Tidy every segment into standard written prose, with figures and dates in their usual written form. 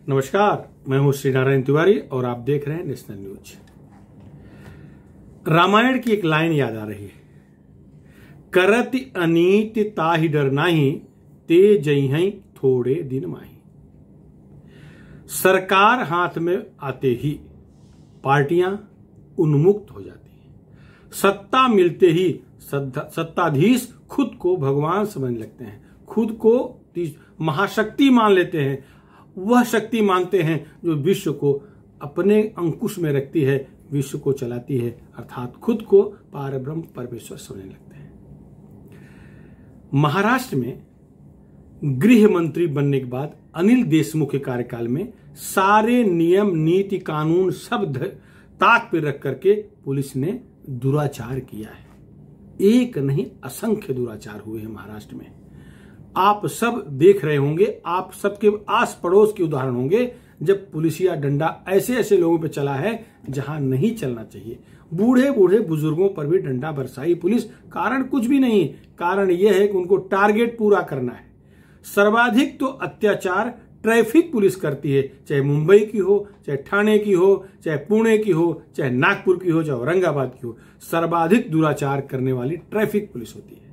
नमस्कार, मैं हूं श्री नारायण तिवारी और आप देख रहे हैं नेशनल न्यूज। रामायण की एक लाइन याद आ रही है, करति अनीति ताहि डर नाही, ते जइहै थोड़े दिन माही। सरकार हाथ में आते ही पार्टियां उन्मुक्त हो जाती हैं। सत्ता मिलते ही सत्ताधीश खुद को भगवान समझने लगते हैं, खुद को महाशक्ति मान लेते हैं। वह शक्ति मानते हैं जो विश्व को अपने अंकुश में रखती है, विश्व को चलाती है, अर्थात खुद को पारब्रह्म परमेश्वर समझने लगते हैं। महाराष्ट्र में गृह मंत्री बनने के बाद अनिल देशमुख के कार्यकाल में सारे नियम, नीति, कानून सब ताक पर रख करके पुलिस ने दुराचार किया है। एक नहीं असंख्य दुराचार हुए हैं महाराष्ट्र में। आप सब देख रहे होंगे, आप सबके आस पड़ोस के उदाहरण होंगे जब पुलिसिया डंडा ऐसे ऐसे लोगों पे चला है जहां नहीं चलना चाहिए। बूढ़े बूढ़े बुजुर्गों पर भी डंडा बरसाई पुलिस। कारण कुछ भी नहीं, कारण यह है कि उनको टारगेट पूरा करना है। सर्वाधिक तो अत्याचार ट्रैफिक पुलिस करती है, चाहे मुंबई की हो, चाहे ठाणे की हो, चाहे पुणे की हो, चाहे नागपुर की हो, चाहे औरंगाबाद की हो। सर्वाधिक दुराचार करने वाली ट्रैफिक पुलिस होती है।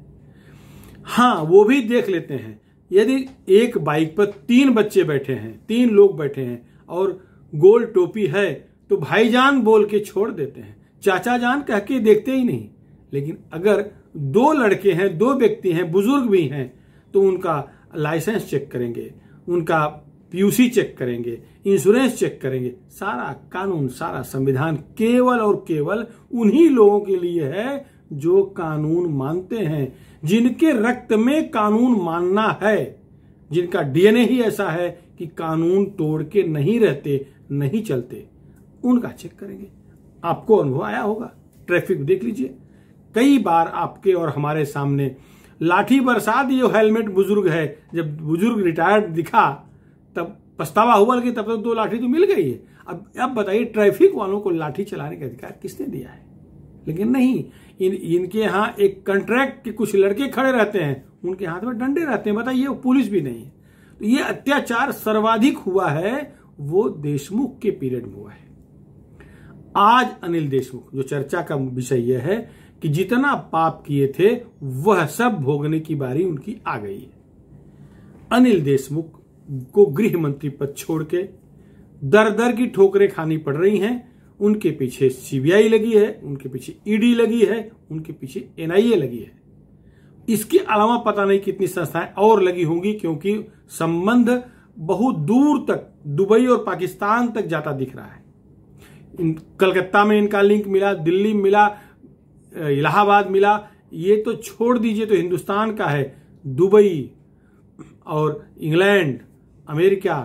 हाँ, वो भी देख लेते हैं, यदि एक बाइक पर 3 बच्चे बैठे हैं, 3 लोग बैठे हैं और गोल टोपी है तो भाईजान बोल के छोड़ देते हैं, चाचा जान कह के देखते ही नहीं। लेकिन अगर 2 लड़के हैं, 2 व्यक्ति हैं, बुजुर्ग भी हैं, तो उनका लाइसेंस चेक करेंगे, उनका पीयूसी चेक करेंगे, इंश्योरेंस चेक करेंगे। सारा कानून, सारा संविधान केवल और केवल उन्हीं लोगों के लिए है जो कानून मानते हैं, जिनके रक्त में कानून मानना है, जिनका डीएनए ही ऐसा है कि कानून तोड़ के नहीं रहते, नहीं चलते। उनका चेक करेंगे। आपको अनुभव आया होगा, ट्रैफिक देख लीजिए, कई बार आपके और हमारे सामने लाठी बरसा दी। हेलमेट बुजुर्ग है, जब बुजुर्ग रिटायर्ड दिखा तब पछतावा हुआ, लेकिन तब तक 2 लाठी तो मिल गई है। अब बताइए, ट्रैफिक वालों को लाठी चलाने का अधिकार किसने दिया है? लेकिन नहीं, इनके यहाँ एक कॉन्ट्रैक्ट के कुछ लड़के खड़े रहते हैं, उनके हाथ में डंडे रहते हैं। बताइए, पुलिस भी नहीं है। तो ये अत्याचार सर्वाधिक हुआ है वो देशमुख के पीरियड में हुआ है। आज अनिल देशमुख, जो चर्चा का विषय यह है कि जितना पाप किए थे वह सब भोगने की बारी उनकी आ गई है। अनिल देशमुख को गृह मंत्री पद छोड़ के दर दर की ठोकरें खानी पड़ रही हैं। उनके पीछे सीबीआई लगी है, उनके पीछे ईडी लगी है, उनके पीछे एनआईए लगी है। इसके अलावा पता नहीं कितनी संस्थाएं और लगी होंगी, क्योंकि संबंध बहुत दूर तक दुबई और पाकिस्तान तक जाता दिख रहा है। कलकत्ता में इनका लिंक मिला, दिल्ली मिला, इलाहाबाद मिला। ये तो छोड़ दीजिए, तो हिंदुस्तान का है, दुबई और इंग्लैंड, अमेरिका,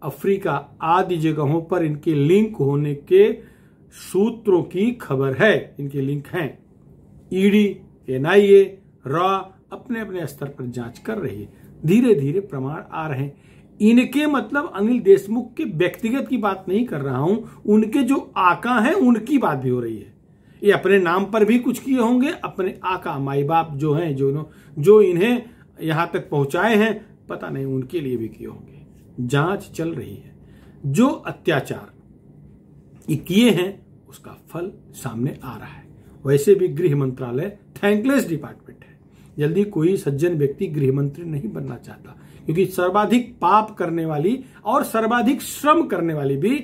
अफ्रीका आदि जगहों पर इनके लिंक होने के सूत्रों की खबर है। इनके लिंक हैं। ईडी, एनआईए, रॉ अपने अपने स्तर पर जांच कर रही है। धीरे धीरे प्रमाण आ रहे हैं। इनके मतलब अनिल देशमुख के व्यक्तिगत की बात नहीं कर रहा हूं, उनके जो आका हैं उनकी बात भी हो रही है। ये अपने नाम पर भी कुछ किए होंगे, अपने आका माई बाप जो हैं, जो इन्हें यहां तक पहुंचाए हैं, पता नहीं उनके लिए भी किए होंगे। जांच चल रही है। जो अत्याचार ये किए हैं उसका फल सामने आ रहा है। वैसे भी गृह मंत्रालय थैंकलेस डिपार्टमेंट है। जल्दी कोई सज्जन व्यक्ति गृह मंत्री नहीं बनना चाहता, क्योंकि सर्वाधिक पाप करने वाली और सर्वाधिक श्रम करने वाली भी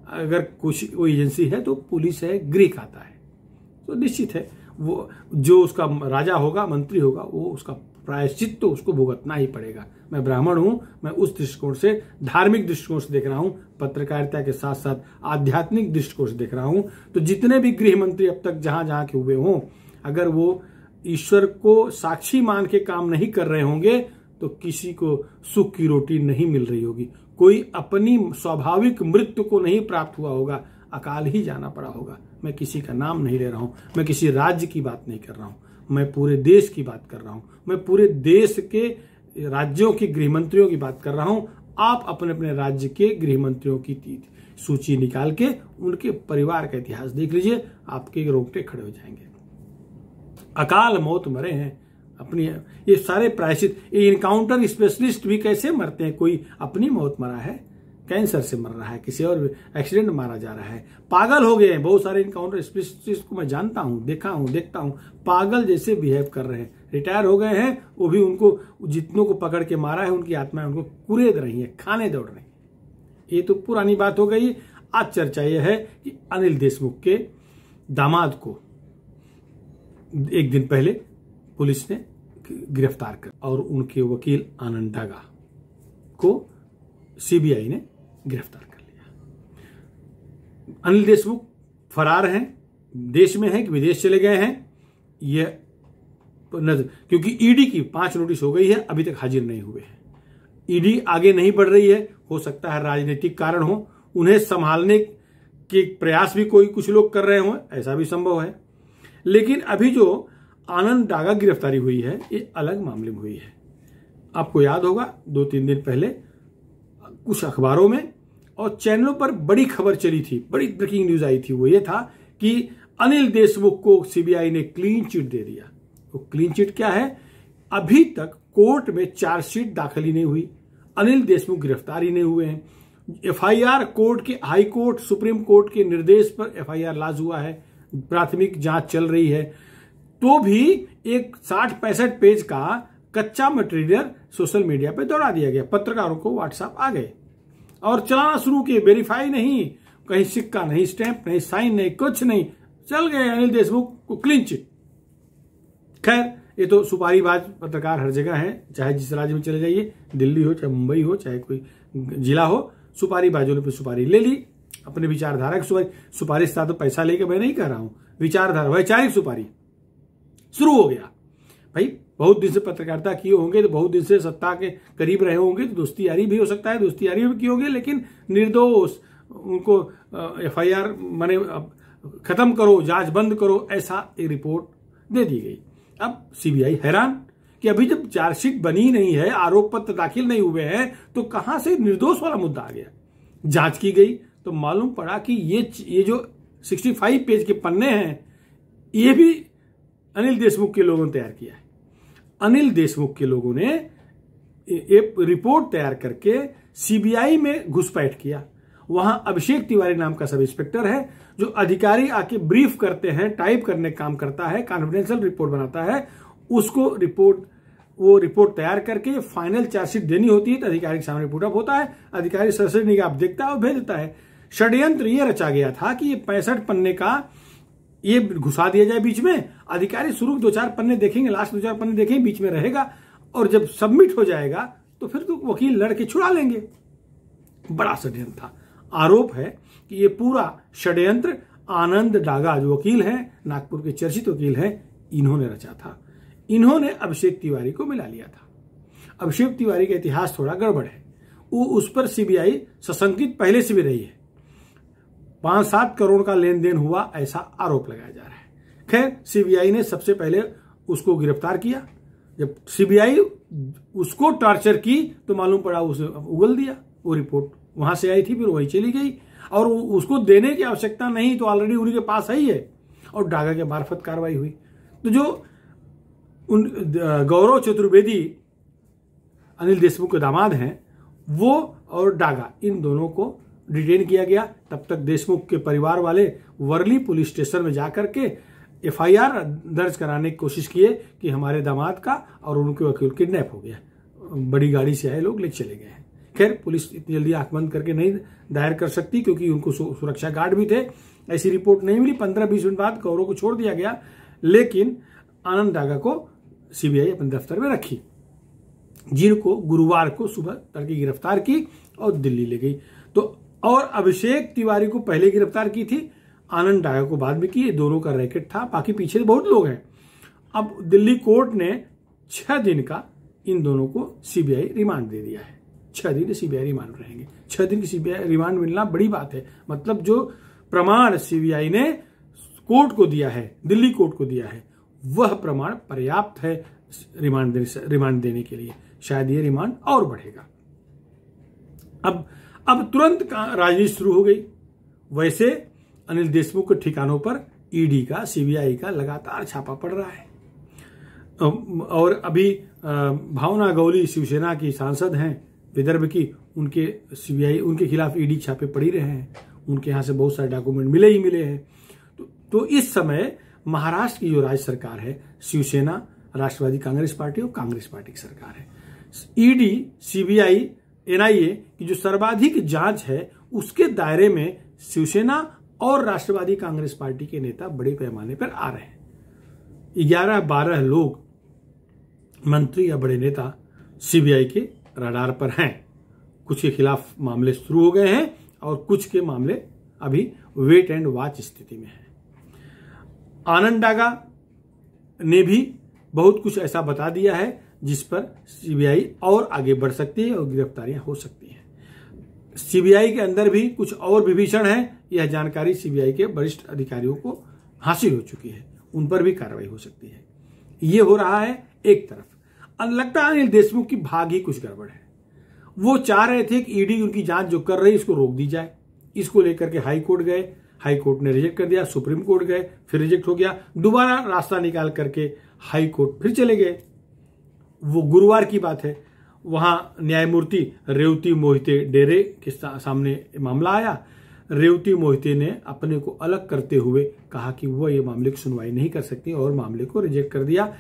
अगर कुछ कोई एजेंसी है तो पुलिस है, गृह खाता है। तो निश्चित है वो जो उसका राजा होगा, मंत्री होगा, वो उसका प्रायश्चित तो उसको भुगतना ही पड़ेगा। मैं ब्राह्मण हूं, मैं उस दृष्टिकोण से, धार्मिक दृष्टिकोण से देख रहा हूं, पत्रकारिता के साथ साथ आध्यात्मिक दृष्टिकोण से देख रहा हूं। तो जितने भी गृह मंत्री अब तक जहां जहां के हुए हों, अगर वो ईश्वर को साक्षी मान के काम नहीं कर रहे होंगे तो किसी को सुख की रोटी नहीं मिल रही होगी। कोई अपनी स्वाभाविक मृत्यु को नहीं प्राप्त हुआ होगा, अकाल ही जाना पड़ा होगा। मैं किसी का नाम नहीं ले रहा हूं, मैं किसी राज्य की बात नहीं कर रहा हूं, मैं पूरे देश की बात कर रहा हूं। मैं पूरे देश के राज्यों के गृह मंत्रियों की बात कर रहा हूं। आप अपने अपने राज्य के गृह मंत्रियों की सूची निकाल के उनके परिवार का इतिहास देख लीजिए, आपके रोंगटे खड़े हो जाएंगे। अकाल मौत मरे हैं अपनी, ये सारे प्रायश्चित, ये इनकाउंटर स्पेशलिस्ट भी कैसे मरते हैं? कोई अपनी मौत मरा है, कैंसर से मर रहा है, किसी और एक्सीडेंट मारा जा रहा है। पागल हो गए हैं बहुत सारे इनकाउंटर स्पेशलिस्ट को मैं जानता हूं, देखता हूं, पागल जैसे बिहेव कर रहे हैं। रिटायर हो गए हैं, वो भी उनको जितनों को पकड़ के मारा है उनकी आत्माएं उनको कुरेद रही है, खाने दौड़ रही है। ये तो पुरानी बात हो गई। आज चर्चा यह है कि अनिल देशमुख के दामाद को एक दिन पहले पुलिस ने गिरफ्तार कर और उनके वकील आनंद डागा को सीबीआई ने गिरफ्तार कर लिया। अनिल देशमुख फरार हैं, देश में हैं कि विदेश चले गए हैं, यह क्योंकि ईडी की 5 नोटिस हो गई है, अभी तक हाजिर नहीं हुए हैं। ईडी आगे नहीं बढ़ रही है, हो सकता है राजनीतिक कारण हो, उन्हें संभालने के प्रयास भी कुछ लोग कर रहे हों, ऐसा भी संभव है। लेकिन अभी जो आनंद डागा गिरफ्तारी हुई है ये अलग मामले में हुई है। आपको याद होगा 2-3 दिन पहले कुछ अखबारों में और चैनलों पर बड़ी खबर चली थी, बड़ी ब्रेकिंग न्यूज आई थी। वो ये था कि अनिल देशमुख को सीबीआई ने क्लीन चिट दे दिया। तो क्लीन चिट क्या है? अभी तक कोर्ट में चार्जशीट दाखिल ही नहीं हुई, अनिल देशमुख गिरफ्तार ही नहीं हुए हैं। एफआईआर कोर्ट के, हाई कोर्ट, सुप्रीम कोर्ट के निर्देश पर एफआईआर लाज हुआ है, प्राथमिक जांच चल रही है, तो भी एक 60-65 पेज का कच्चा मटेरियल सोशल मीडिया पे दौड़ा दिया गया। पत्रकारों को व्हाट्सएप आ गए और चलाना शुरू किए, वेरीफाई नहीं, कहीं सिक्का नहीं, स्टैंप नहीं, साइन नहीं, कुछ नहीं, चल गए अनिल देशमुख को क्लीन चिट। खैर, ये तो सुपारीबाज पत्रकार हर जगह है, चाहे जिस राज्य में चले जाइए, दिल्ली हो, चाहे मुंबई हो, चाहे कोई जिला हो, सुपारीबाजों ने सुपारी ले ली, अपने विचारधारा की सुपारी से तो पैसा लेके मैं नहीं कह रहा हूं, विचारधारा वैचारिक सुपारी शुरू हो गया। भाई बहुत दिन से पत्रकारिता किए होंगे तो बहुत दिन से सत्ता के करीब रहे होंगे तो दोस्ती यारी भी हो सकता है, दोस्ती यारी भी की होगी, लेकिन निर्दोष उनको एफआईआर माने खत्म करो, जांच बंद करो, ऐसा एक रिपोर्ट दे दी गई। अब सीबीआई हैरान कि अभी जब चार्जशीट बनी नहीं है, आरोप पत्र दाखिल नहीं हुए हैं, तो कहां से निर्दोष वाला मुद्दा आ गया। जांच की गई तो मालूम पड़ा कि ये जो 65 पेज के पन्ने हैं ये भी अनिल देशमुख के लोगों ने तैयार किया है। अनिल देशमुख के लोगों ने एक रिपोर्ट तैयार करके सीबीआई में घुसपैठ किया। वहां अभिषेक तिवारी नाम का सब इंस्पेक्टर है जो अधिकारी आके ब्रीफ करते हैं, टाइप करने का काम करता है, कॉन्फिडेंशियल रिपोर्ट बनाता है, उसको वो रिपोर्ट तैयार करके फाइनल चार्जशीट देनी होती है तो अधिकारी के सामने पुट अप होता है, अधिकारी सरसरी निगाह देखता है और भेज देता है। षड्यंत्र ये रचा गया था कि ये 65 पन्ने का ये घुसा दिया जाए बीच में, अधिकारी शुरू 2-4 पन्ने देखेंगे, लास्ट 2-4 पन्ने देखेंगे, बीच में रहेगा और जब सबमिट हो जाएगा तो फिर तो वकील लड़के छुड़ा लेंगे। बड़ा षड्यंत्र था। आरोप है कि ये पूरा षड्यंत्र आनंद डागा जो वकील हैं, नागपुर के चर्चित वकील हैं, इन्होंने रचा था। इन्होंने अभिषेक तिवारी को मिला लिया था। अभिषेक तिवारी का इतिहास थोड़ा गड़बड़ है, वो उस पर सीबीआई सशंकित पहले से भी रही है। 5-7 करोड़ का लेन देन हुआ ऐसा आरोप लगाया जा रहा है। खैर, सीबीआई ने सबसे पहले उसको गिरफ्तार किया। जब सीबीआई उसको टॉर्चर की तो मालूम पड़ा उसे उगल दिया। वो रिपोर्ट वहां से आई थी, फिर वही चली गई और उसको देने की आवश्यकता नहीं, तो ऑलरेडी उन्हीं के पास आई है और डागा के मार्फत कार्रवाई हुई। तो जो गौरव चतुर्वेदी अनिल देशमुख के दामाद हैं, वो और डागा, इन दोनों को डिटेन किया गया। तब तक देशमुख के परिवार वाले वर्ली पुलिस स्टेशन में जाकर के एफआईआर दर्ज कराने की कोशिश किए कि हमारे दामाद का और उनके वकील किडनैप हो गया। बड़ी गाड़ी से आए लोग ले चले गए हैं। खैर, पुलिस इतनी जल्दी आंख बंद करके नहीं दायर कर सकती क्योंकि उनको सुरक्षा गार्ड भी थे। ऐसी रिपोर्ट नहीं मिली। 15-20 मिनट बाद गौरव को छोड़ दिया गया, लेकिन आनंद डागा को सीबीआई अपने दफ्तर में रखी, जिनको गुरुवार को सुबह तड़के गिरफ्तार की और दिल्ली ले गई। तो और अभिषेक तिवारी को पहले गिरफ्तार की थी, आनंद डागा को बाद में की। ये दोनों का रैकेट था, बाकी पीछे बहुत लोग हैं। अब दिल्ली कोर्ट ने 6 दिन का इन दोनों को सीबीआई रिमांड दे दिया है। 6 दिन सीबीआई रिमांड रहेंगे। 6 दिन की सीबीआई रिमांड मिलना बड़ी बात है। मतलब जो प्रमाण सीबीआई ने कोर्ट को दिया है, दिल्ली कोर्ट को दिया है, वह प्रमाण पर्याप्त है रिमांड देने के लिए। शायद ये रिमांड और बढ़ेगा। अब तुरंत राजनीति शुरू हो गई। वैसे अनिल देशमुख के ठिकानों पर ईडी का, सीबीआई का लगातार छापा पड़ रहा है। और अभी भावना गौली शिवसेना की सांसद हैं, विदर्भ की, उनके सीबीआई, उनके खिलाफ ईडी छापे पड़ ही रहे हैं, उनके यहां से बहुत सारे डॉक्यूमेंट मिले ही मिले हैं। तो इस समय महाराष्ट्र की जो राज्य सरकार है, शिवसेना, राष्ट्रवादी कांग्रेस पार्टी और कांग्रेस पार्टी की सरकार है। ईडी, सीबीआई, एनआईए की जो सर्वाधिक जांच है उसके दायरे में शिवसेना और राष्ट्रवादी कांग्रेस पार्टी के नेता बड़े पैमाने पर आ रहे हैं। 11-12 लोग, मंत्री या बड़े नेता सीबीआई के रडार पर हैं। कुछ के खिलाफ मामले शुरू हो गए हैं और कुछ के मामले अभी वेट एंड वॉच स्थिति में है। आनंद डागा ने भी बहुत कुछ ऐसा बता दिया है जिस पर सीबीआई और आगे बढ़ सकती है और गिरफ्तारियां हो सकती हैं। सीबीआई के अंदर भी कुछ और विभीषण है, यह जानकारी सीबीआई के वरिष्ठ अधिकारियों को हासिल हो चुकी है, उन पर भी कार्रवाई हो सकती है। ये हो रहा है एक तरफ। लगता है अनिल देशमुख की भाग ही कुछ गड़बड़ है। वो चाह रहे थे कि ईडी उनकी जांच जो कर रही इसको रोक दी जाए। इसको लेकर के हाई कोर्ट गए, हाई कोर्ट ने रिजेक्ट कर दिया, सुप्रीम कोर्ट गए, फिर रिजेक्ट हो गया, दोबारा रास्ता निकाल करके हाई कोर्ट फिर चले गए। वो गुरुवार की बात है, वहां न्यायमूर्ति रेवती मोहिते डेरे के सामने मामला आया। रेवती मोहिते ने अपने को अलग करते हुए कहा कि वो ये मामले की सुनवाई नहीं कर सकती और मामले को रिजेक्ट कर दिया।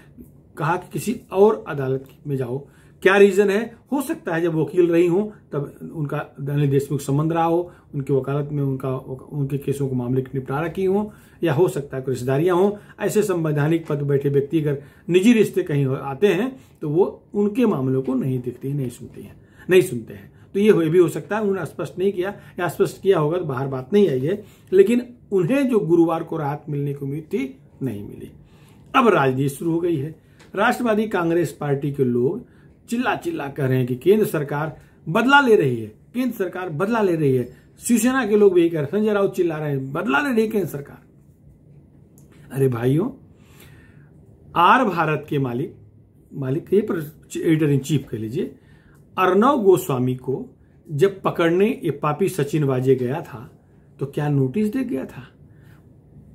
कहा कि किसी और अदालत में जाओ। क्या रीजन है? हो सकता है जब वकील रही हो तब उनका अनिल देशमुख संबंध रहा हो, उनकी वकालत में उनके केसों को मामले की निपटारा की हो, या हो सकता है कोई रिश्तेदारियां हो। ऐसे संवैधानिक पद बैठे व्यक्ति अगर निजी रिश्ते कहीं आते हैं तो वो उनके मामलों को नहीं देखती, नहीं सुनते हैं। तो ये भी हो सकता है, उन्होंने स्पष्ट नहीं किया, या स्पष्ट किया होगा तो बाहर बात नहीं आई है, लेकिन उन्हें जो गुरुवार को राहत मिलने की उम्मीद थी नहीं मिली। अब राजनीति शुरू हो गई है। राष्ट्रवादी कांग्रेस पार्टी के लोग चिल्ला चिल्ला कह रहे हैं कि केंद्र सरकार बदला ले रही है, केंद्र सरकार बदला ले रही है। शिवसेना के लोग भी यही कह रहे हैं, संजय राउत चिल्ला रहे हैं बदला ले रही है केंद्र सरकार। अरे भाइयों, आर भारत के मालिक ये पर एडिटर इन चीफ कह लीजिए, अर्णव गोस्वामी को जब पकड़ने ये पापी सचिन वाजे गया था तो क्या नोटिस दे गया था?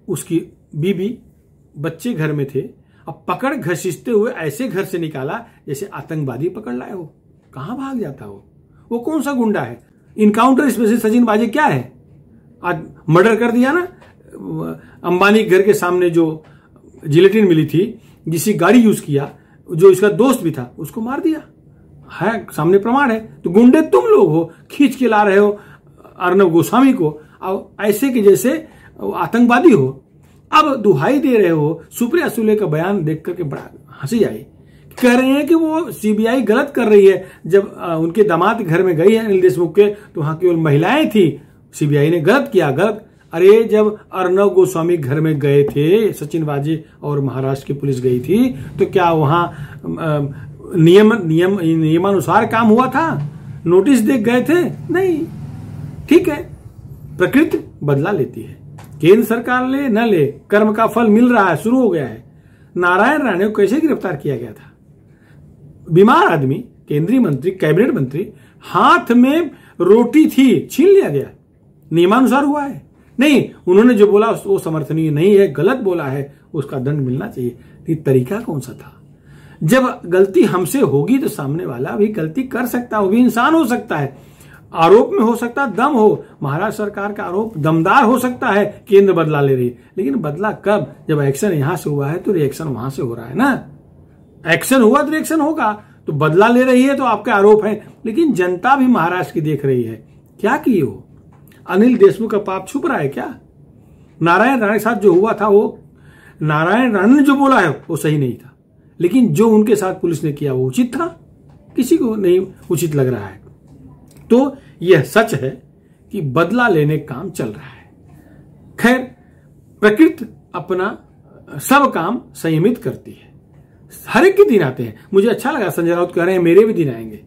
उसकी बीबी, बच्चे घर में थे, अब पकड़ घसीटते हुए ऐसे घर से निकाला जैसे आतंकवादी पकड़ लाए हो। कहां भाग जाता वो कौन सा गुंडा है? इनकाउंटर स्पेशलिस्ट सचिन वाजे क्या है? आज मर्डर कर दिया ना, अंबानी घर के सामने जो जिलेटिन मिली थी, जिसकी गाड़ी यूज किया, जो इसका दोस्त भी था, उसको मार दिया है, सामने प्रमाण है। तो गुंडे तुम लोग हो, खींच के ला रहे हो अर्णव गोस्वामी को, और ऐसे के जैसे आतंकवादी हो। अब दुहाई दे रहे हो। सुप्रिया सुले का बयान देख करके बड़ा हंसी आई। कह रहे हैं कि वो सीबीआई गलत कर रही है। जब उनके दामाद घर में गई है अनिल देशमुख के, तो वहां केवल महिलाएं थी, सीबीआई ने गलत किया। अरे जब अर्णव गोस्वामी घर में गए थे सचिन वाजे और महाराष्ट्र की पुलिस गई थी, तो क्या वहां नियमानुसार काम हुआ था? नोटिस देख गए थे? नहीं। ठीक है, प्रकृति बदला लेती है, केंद्र सरकार ले न ले, कर्म का फल मिल रहा है, शुरू हो गया है। नारायण राणे को कैसे गिरफ्तार किया गया था? बीमार आदमी, केंद्रीय मंत्री, कैबिनेट मंत्री, हाथ में रोटी थी, छीन लिया गया। नियमानुसार हुआ है? नहीं। उन्होंने जो बोला वो समर्थनीय नहीं है, गलत बोला है, उसका दंड मिलना चाहिए। ये तरीका कौन सा था? जब गलती हमसे होगी तो सामने वाला भी गलती कर सकता है, वो भी इंसान हो सकता है। आरोप में हो सकता है दम हो, महाराष्ट्र सरकार का आरोप दमदार हो सकता है, केंद्र बदला ले रही, लेकिन बदला कब? जब एक्शन यहां से हुआ है तो रिएक्शन वहां से हो रहा है ना। एक्शन हुआ तो रिएक्शन होगा। तो बदला ले रही है तो आपके आरोप है, लेकिन जनता भी महाराष्ट्र की देख रही है। क्या किए हो? अनिल देशमुख का पाप छुप रहा है क्या? नारायण राणे के साथ जो हुआ था, वो नारायण राणे ने जो बोला है वो सही नहीं था, लेकिन जो उनके साथ पुलिस ने किया वो उचित था? किसी को नहीं उचित लग रहा है। तो यह सच है कि बदला लेने काम चल रहा है। खैर, प्रकृति अपना सब काम संयमित करती है। हर एक के दिन आते हैं। मुझे अच्छा लगा संजय राउत कह रहे हैं मेरे भी दिन आएंगे।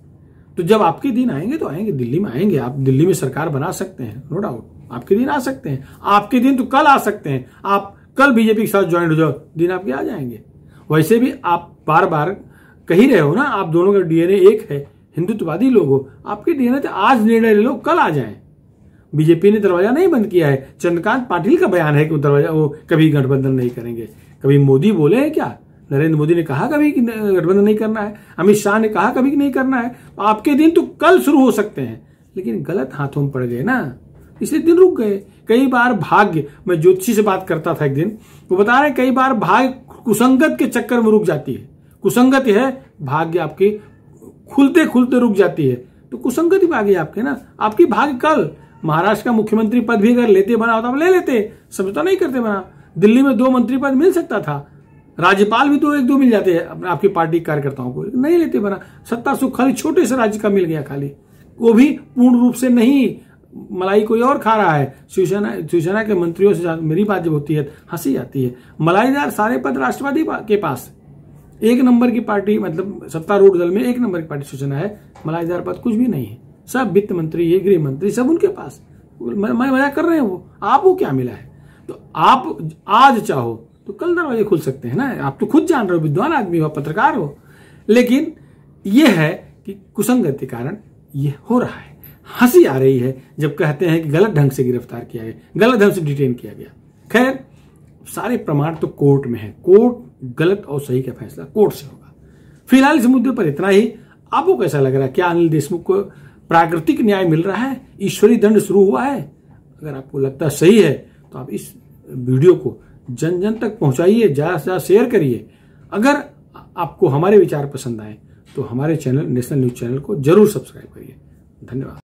तो जब आपके दिन आएंगे तो आएंगे, दिल्ली में आएंगे, आप दिल्ली में सरकार बना सकते हैं, नो डाउट। आपके दिन आ सकते हैं, आपके दिन तो कल आ सकते हैं। आप कल बीजेपी के साथ ज्वाइन हो जाओ, दिन आपके आ जाएंगे। वैसे भी आप बार बार कह ही रहे हो ना, आप दोनों का डीएनए एक है, हिंदुत्ववादी लोग हो। आपके डीएनए तो आज निर्णय ले लो, कल आ जाएं। बीजेपी ने दरवाजा नहीं बंद किया है। चंद्रकांत पाटिल का बयान है कि वो कभी गठबंधन नहीं करेंगे। कभी मोदी बोले हैं क्या? नरेंद्र मोदी ने कहा कभी कि गठबंधन नहीं करना है, अमित शाह ने कहा कभी कि नहीं करना है। आपके दिन तो कल शुरू हो सकते हैं, लेकिन गलत हाथों में पड़ गए ना, इसलिए दिन रुक गए। कई बार भाग्य, मैं ज्योतिषी से बात करता था एक दिन, वो बता रहे कई बार भाग्य कुसंगत के चक्कर में रुक जाती है। कुसंगत है, भाग्य आपके खुलते खुलते रुक जाती है, तो कुसंगत ही भाग्य आपके ना। आपकी भाग्य कल महाराष्ट्र का मुख्यमंत्री पद भी अगर लेते बना होता ले लेते, समझौता नहीं करते बना। दिल्ली में 2 मंत्री पद मिल सकता था, राज्यपाल भी तो 1-2 मिल जाते हैं आपकी पार्टी कार्यकर्ताओं को, नहीं लेते बना। सत्ता सुख खाली छोटे से राज्य का मिल गया खाली, वो भी पूर्ण रूप से नहीं, मलाई कोई और खा रहा है। शिवसेना के मंत्रियों से मेरी बात जब होती है हंसी आती है। मलाईदार सारे पद राष्ट्रवादी के पास, 1 नंबर की पार्टी, मतलब सत्तारूढ़ दल में 1 नंबर की पार्टी शिवसेना है, मलाईदार पद कुछ भी नहीं है। सब वित्त मंत्री, ये गृह मंत्री, सब उनके पास। मैं मजाक कर रहे हैं, वो आपको क्या मिला है? तो आप आज चाहो तो कल दरवाजे खुल सकते हैं ना। आप तो खुद जान रहे हो, विद्वान आदमी हो, पत्रकार हो, लेकिन यह है कि कुसंगत के कारण यह हो रहा है। हंसी आ रही है जब कहते हैं कि गलत ढंग से गिरफ्तार किया गया, गलत ढंग से डिटेन किया गया। खैर, सारे प्रमाण तो कोर्ट में है, कोर्ट गलत और सही का फैसला कोर्ट से होगा। फिलहाल इस मुद्दे पर इतना ही। आपको कैसा लग रहा है? क्या अनिल देशमुख को प्राकृतिक न्याय मिल रहा है? ईश्वरी दंड शुरू हुआ है? अगर आपको लगता सही है तो आप इस वीडियो को जन जन तक पहुंचाइए, ज्यादा से ज्यादा शेयर करिए। अगर आपको हमारे विचार पसंद आए तो हमारे चैनल नेशनल न्यूज चैनल को जरूर सब्सक्राइब करिए। धन्यवाद।